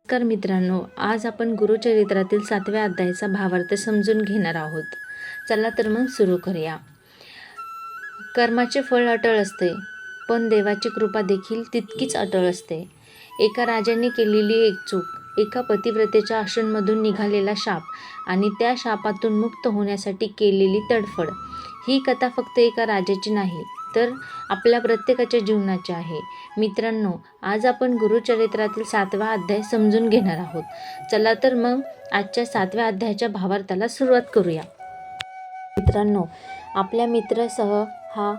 नमस्कार मित्रांनो, आज आपण गुरुचरित्रातील 7व्या अध्यायाचा भावार्थ समजून घेणार आहोत. चला तर मग सुरू करूया. कर्माचे फळ अटळ असते, पण देवाची कृपा देखील तितकीच अटळ असते. एका राजाने केलेली एक चूक, एका पतिव्रतेच्या अश्रूंमधून निघालेला शाप आणि त्या शापातून मुक्त होण्यासाठी केलेली तडफड, ही कथा फक्त एका राजाची नाही, तर आपल्या प्रत्येकाच्या जीवनाची आहे. मित्रांनो, आज आपण गुरुचरित्रातील 7वा अध्याय समजून घेणार आहोत. चला तर मग आजच्या 7व्या अध्यायाच्या भावार्थाला सुरुवात करूया. मित्रांनो, आपल्या मित्रासह हा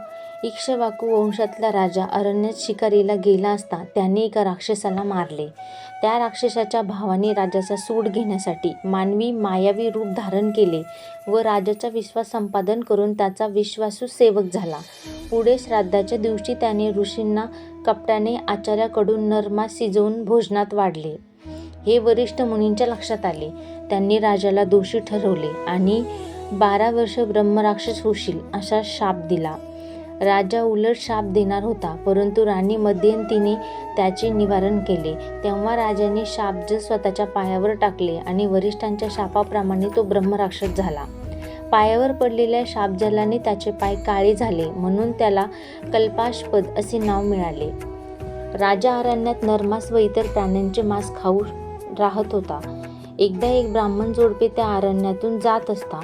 इक्ष्वाकू वंशातला राजा अरण्यात शिकारीला गेला असता त्याने एका राक्षसाला मारले. त्या राक्षसाच्या भावाने राजाचा सूड घेण्यासाठी मानवी मायावी रूप धारण केले व राजाचा विश्वास संपादन करून त्याचा विश्वासू सेवक झाला. पुढे श्राद्धाच्या दिवशी त्याने ऋषींना कपटाने आचार्याकडून नरमास शिजवून भोजनात वाढले. हे वरिष्ठ मुनींच्या लक्षात आले. त्यांनी राजाला दोषी ठरवले आणि 12 वर्ष ब्रह्मराक्षस होशील असा शाप दिला. राजा उलट शाप देणार होता, परंतु राणी मध्यंतीने त्याचे निवारण केले. तेव्हा राजाने शापजल स्वतःच्या पायावर टाकले आणि वरिष्ठांच्या शापाप्रमाणे तो ब्रह्मराक्षस झाला. पायावर पडलेल्या शापजलाने त्याचे पाय काळे झाले, म्हणून त्याला कल्पाशपद असे नाव मिळाले. राजा अरण्यात नरमास व इतर प्राण्यांचे मांस खाऊ राहत होता. एकदा एक ब्राह्मण जोडपे त्या अरण्यातून जात असता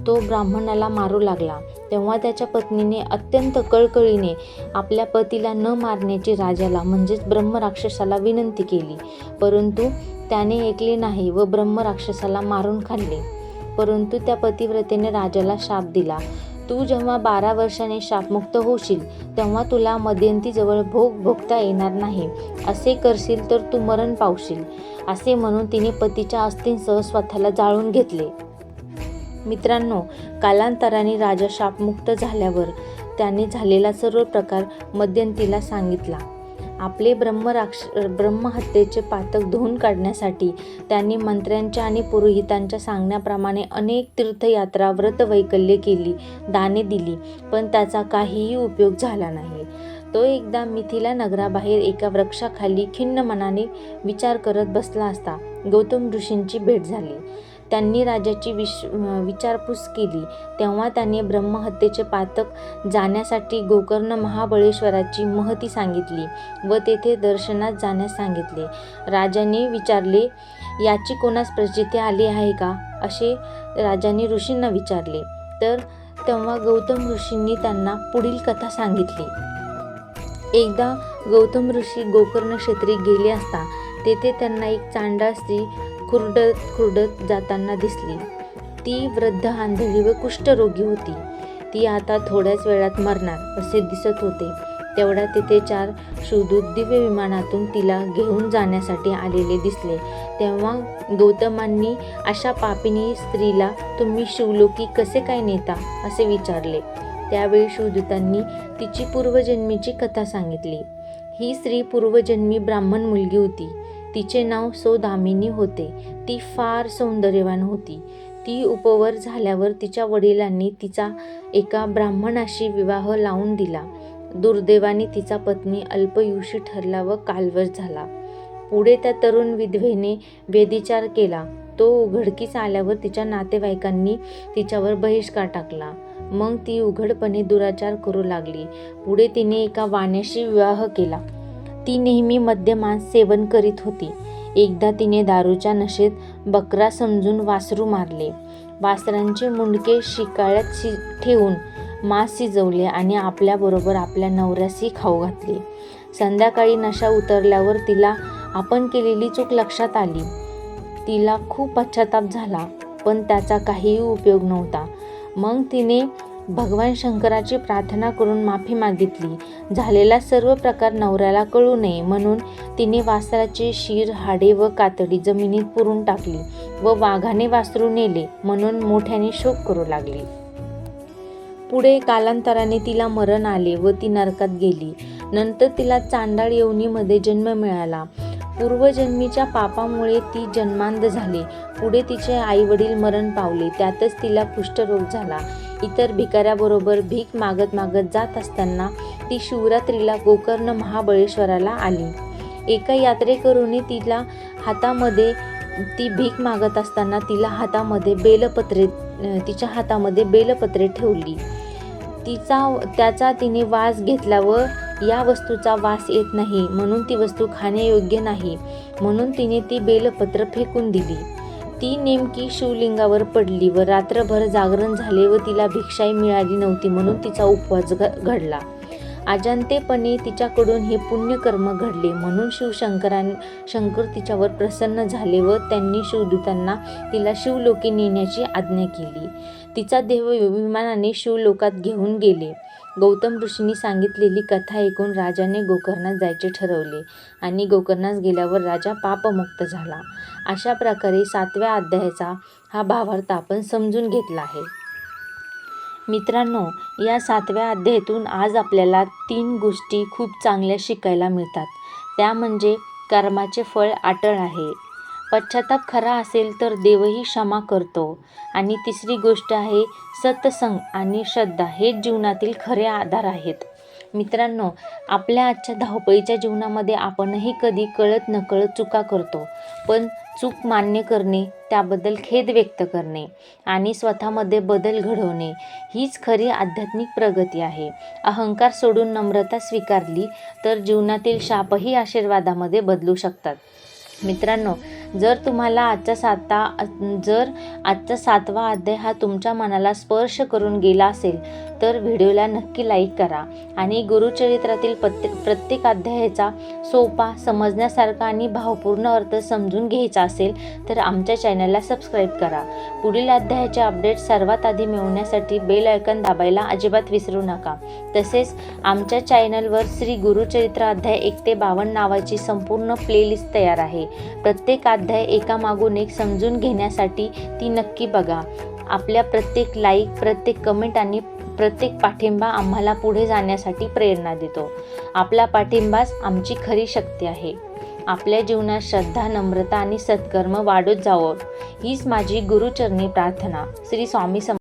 तो ब्राह्मणाला मारू लागला. तेव्हा त्याच्या पत्नीने अत्यंत कळकळीने आपल्या पतीला न मारण्याची राजाला म्हणजेच ब्रह्मराक्षसाला विनंती केली, परंतु त्याने ऐकले नाही व ब्रह्मराक्षसाला मारून खाल्ले. परंतु त्या पतिव्रतेने राजाला शाप दिला, तू जेव्हा 12 वर्षांनी शापमुक्त होशील तेव्हा तुला मध्यंतीजवळ भोग भोगता येणार नाही. असे करशील तर तू मरण पावशील. असे म्हणून तिने पतीच्या अस्थींसह स्वतःला जाळून घेतले. मित्रांनो, कालांतराने राजा शापमुक्त झाल्यावर त्याने झालेला सर्व प्रकार मध्यंतीला सांगितला. आपले ब्रह्महत्येचे पातक धुवून काढण्यासाठी त्यांनी मंत्र्यांच्या आणि पुरोहितांच्या सांगण्याप्रमाणे अनेक तीर्थयात्रा व्रतवैकल्ये केली, दाने दिली, पण त्याचा काहीही उपयोग झाला नाही. तो एकदा मिथिला नगराबाहेर एका वृक्षाखाली खिन्न मनाने विचार करत बसला असता गौतम ऋषींची भेट झाली. त्यांनी राजाची विचारपूस केली. तेव्हा त्याने ब्रह्महत्येचे पातक जाण्यासाठी गोकर्ण महाबळेश्वराची महती सांगितली व तेथे दर्शनात जाण्यास सांगितले. राजाने विचारले, याची कोणास प्रचिती आली आहे का, असे राजाने ऋषींना विचारले. तर तेव्हा गौतम ऋषींनी त्यांना पुढील कथा सांगितली. एकदा गौतम ऋषी गोकर्ण क्षेत्री गेले असता तेथे त्यांना एक चांडाळ स्त्री खुरडत जाताना दिसली. ती वृद्ध, आंधळी व कुष्ठरोगी होती. ती आता थोड्याच वेळात मरणार असे दिसत होते. तेवढ्या तिथे 4 शूद्रदूत दिव्य विमानातून तिला घेऊन जाण्यासाठी आलेले दिसले. तेव्हा गौतमांनी अशा पापिनी स्त्रीला तुम्ही शिवलोकी कसे काय नेता असे विचारले. त्यावेळी शूद्रदूतांनी तिची पूर्वजन्मीची कथा सांगितली. ही स्त्री पूर्वजन्मी ब्राह्मण मुलगी होती. तिचे नाव सौदामिनी होते. ती फार सौंदर्यवान होती. ती उपवर झाल्यावर तिच्या वडिलांनी तिचा एका ब्राह्मणाशी विवाह लावून दिला. दुर्दैवाने तिचा पत्नी अल्पयुषी ठरला व कालवश झाला. पुढे त्या तरुण विधवेने व्यभिचार केला. तो उघडकीस आल्यावर तिच्या नातेवाईकांनी तिच्यावर बहिष्कार टाकला. मग ती उघडपणे दुराचार करू लागली. पुढे तिने एका वाण्याशी विवाह केला. ती नेहमी मद्यमांस सेवन करीत होती. एकदा तिने दारूच्या नशेत बकरा समजून वासरू मारले. वासरांचे मुंडके शिकाळ्यात ठेवून मांस शिजवले आणि आपल्याबरोबर आपल्या नवऱ्यासही खाऊ घातले. संध्याकाळी नशा उतरल्यावर तिला आपण केलेली चूक लक्षात आली. तिला खूप पश्चाताप झाला, पण त्याचा काहीही उपयोग नव्हता. मग तिने भगवान शंकराची प्रार्थना करून माफी मागितली. झालेला सर्व प्रकार नवऱ्याला कळू नये म्हणून तिने वासराचे शीर, हाडे व कातडी जमिनीत पुरून टाकली व वाघाने वासरू नेले म्हणून मोठ्याने शोक करू लागली. पुढे कालांतराने तिला मरण आले व ती नरकात गेली. नंतर तिला चांडाळ योनीमध्ये जन्म मिळाला. पूर्वजन्मीच्या पापामुळे ती जन्मांध झाली. पुढे तिचे आईवडील मरण पावले. त्यातच तिला कुष्ठरोग झाला. इतर भिकाऱ्याबरोबर भीक मागत मागत जात असताना ती शिवरात्रीला गोकर्ण महाबळेश्वराला आली. एका यात्रेकरूने तिला हातामध्ये ती भीक मागत असताना तिच्या हातामध्ये बेलपत्रे ठेवली. त्याचा तिने वास घेतला व या वस्तूचा वास येत नाही म्हणून ती वस्तू खाण्यायोग्य नाही म्हणून तिने ती बेलपत्र फेकून दिली. ती नेमकी शिवलिंगावर पडली व रात्रभर जागरण झाले व तिला भिक्षाही मिळाली नव्हती म्हणून तिचा उपवास घडला. अजाणतेपणे तिच्याकडून हे पुण्यकर्म घडले म्हणून शंकर तिच्यावर प्रसन्न झाले व त्यांनी शिवदूतांना तिला शिवलोकी नेण्याची आज्ञा केली. तिचा देह विमानाने शिवलोकात घेऊन गेले. गौतम ऋषींनी सांगितलेली कथा ऐकून राजाने गोकर्णात जायचे ठरवले आणि गोकर्णास गेल्यावर राजा पापमुक्त झाला. अशा प्रकारे 7व्या अध्यायाचा हा भावार्थ आपण समजून घेतला आहे. मित्रांनो, या 7व्या अध्यायातून आज आपल्याला 3 गोष्टी खूप चांगल्या शिकायला मिळतात. त्या म्हणजे कर्माचे फळ अटळ आहे, पश्चाताप खरा असेल तर देवही क्षमा करतो आणि तिसरी गोष्ट आहे सत्संग आणि श्रद्धा हे जीवनातील खरे आधार आहेत. मित्रांनो, आपल्या आजच्या धावपळीच्या जीवनामध्ये आपणही कधी कळत नकळत चुका करतो, पण चूक मान्य करणे, त्याबद्दल खेद व्यक्त करणे आणि स्वतःमध्ये बदल घडवणे हीच खरी आध्यात्मिक प्रगती आहे. अहंकार सोडून नम्रता स्वीकारली तर जीवनातील शापही आशीर्वादामध्ये बदलू शकतात. मित्रांनो, जर आजचा 7वा अध्याय हा तुमच्या मनाला स्पर्श करून गेला असेल तर व्हिडिओला नक्की लाईक करा आणि गुरुचरित्रातील प्रत्येक अध्यायाचा सोपा, समजण्यासारखा आणि भावपूर्ण अर्थ समजून घ्यायचा असेल तर आमच्या चॅनलला सबस्क्राईब करा. पुढील अध्यायाचे अपडेट सर्वात आधी मिळवण्यासाठी बेल आयकॉन दाबायला अजिबात विसरू नका. तसेच आमच्या चॅनलवर श्री गुरुचरित्र अध्याय 1 ते 52 नावाची संपूर्ण प्लेलिस्ट तयार आहे. प्रत्येक अध्याय एकामागून एक समजून घेण्यासाठी ती नक्की बघा. आपल्या प्रत्येक लाईक, प्रत्येक कमेंट आणि प्रत्येक पाठिंबा आम्हाला पुढे जाण्यासाठी प्रेरणा देतो. आपला पाठिंबाच आमची खरी शक्ती आहे. आपल्या जीवनात श्रद्धा, नम्रता आणि सत्कर्म वाढत जावं हीच माझी गुरुचरणी प्रार्थना. श्री स्वामी